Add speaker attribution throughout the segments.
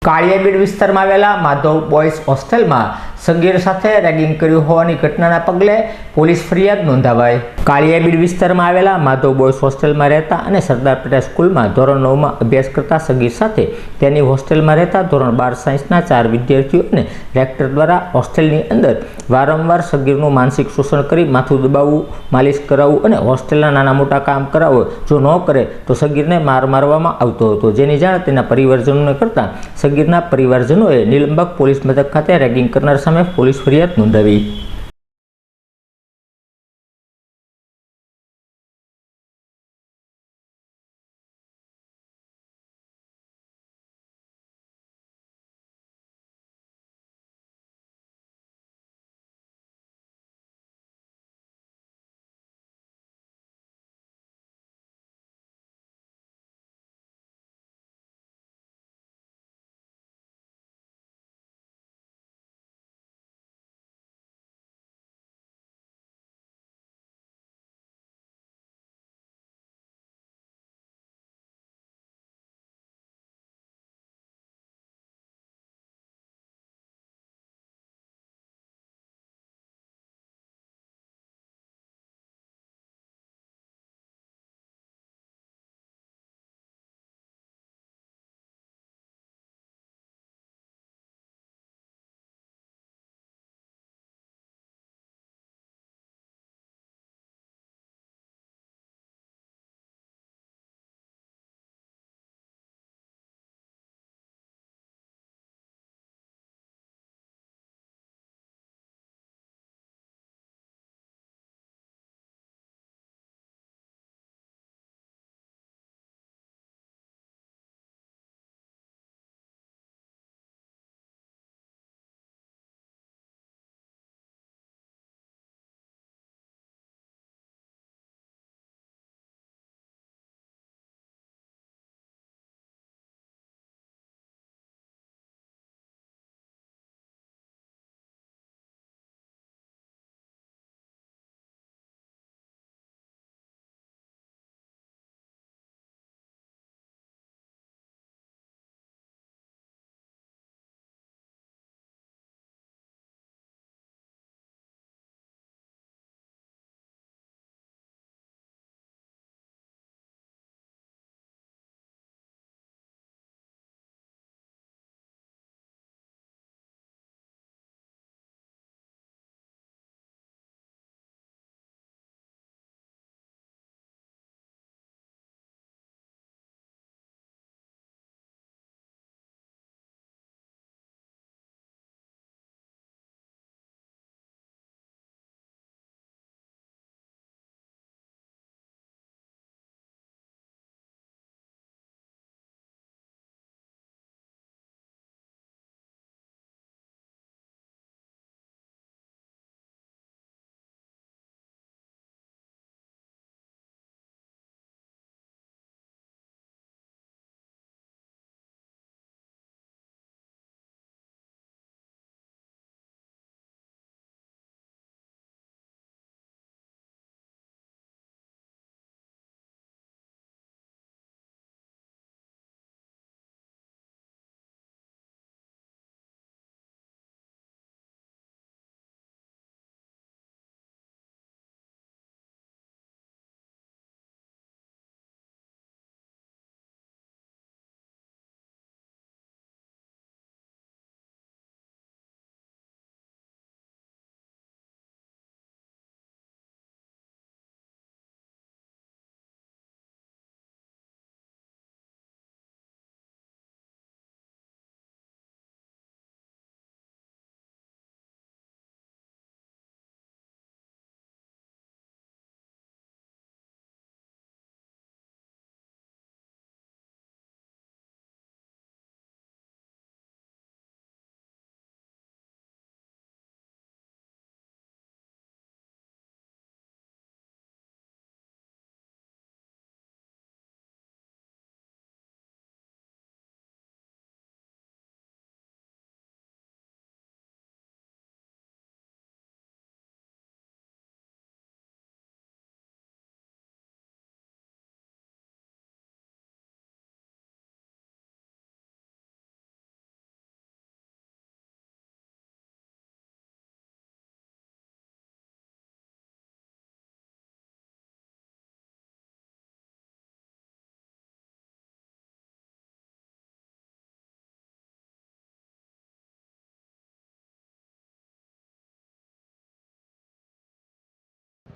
Speaker 1: કાળિયાબીડ વિસ્તારમાં આવેલા માધવ બોયઝ હોસ્ટેલમાં સગીર સાથે રેગિંગ કર્યું હોવાની ઘટનાના પગલે પોલીસ ફરિયાદ નોંધાવાઈ। કાળિયાબીડ વિસ્તારમાં આવેલા માધવ બોયઝ હોસ્ટેલમાં રહેતા અને સરદાર પટેલ સ્કૂલમાં ધોરણ 9માં અભ્યાસ કરતા સગીર સાથે તેની હોસ્ટેલમાં રહેતા ધોરણ 12 સાયન્સના 4 વિદ્યાર્થીઓને રેક્ટર દ્વારા હોસ્ટેલની અંદર વારંવાર સગીરનું માનસિક શોષણ કરી માથું દબાવવું, માલિશ કરાવવું અને હોસ્ટેલના નાના મોટા કામ કરાવવું, જો ન કરે તો સગીરને મારવામાં આવતો હતો, જેની જાણ તેના પરિવારજનોને કરતા સગીરના પરિવારજનોએ નીલંબક પોલીસ મથક ખાતે રેગિંગ કરનાર સામે પોલીસ ફરિયાદ નોંધાવી।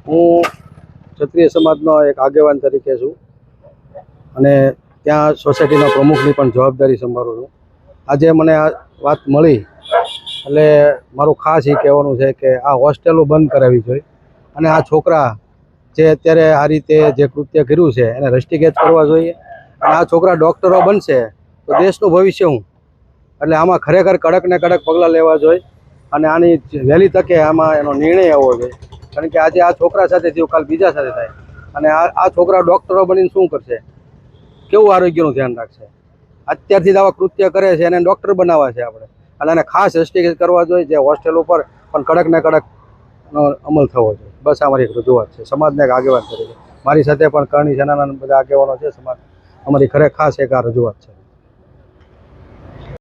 Speaker 2: હું ક્ષત્રિય સમાજનો એક આગેવાન તરીકે છું અને ત્યાં સોસાયટીના પ્રમુખની પણ જવાબદારી સંભાળું છું. આજે મને આ વાત મળી એટલે મારું ખાસ એ કહેવાનું છે કે આ હોસ્ટેલો બંધ કરાવવી જોઈએ અને આ છોકરા જે અત્યારે આ રીતે જે કૃત્ય કર્યું છે એને રસ્ટિકેટ કરવા જોઈએ. અને આ છોકરા ડૉક્ટરો બનશે તો દેશનું ભવિષ્ય શું? એટલે આમાં ખરેખર કડક ને કડક પગલાં લેવા જોઈએ અને આની વહેલી તકે આમાં એનો નિર્ણય આવવો જોઈએ. કારણ કે આજે આ છોકરા સાથે થયું, કાલ બીજા સાથે થાય અને આ છોકરા ડૉક્ટરો બનીને શું કરશે? કેવું આરોગ્યનું ધ્યાન રાખશે? અત્યારથી જ આવા કૃત્ય કરે છે એને ડૉક્ટર બનાવવા છે આપણે અને એને ખાસ રસ્ટિકેટ કરવા જોઈએ. જે હોસ્ટેલ ઉપર પણ કડક ને કડક અમલ થવો જોઈએ. બસ આ મારી એક રજૂઆત છે સમાજને એક આગેવાન તરીકે. મારી સાથે પણ કરણી સેનાના બધા આગેવાનો છે સમાજ. અમારી ખાસ એક આ રજૂઆત છે.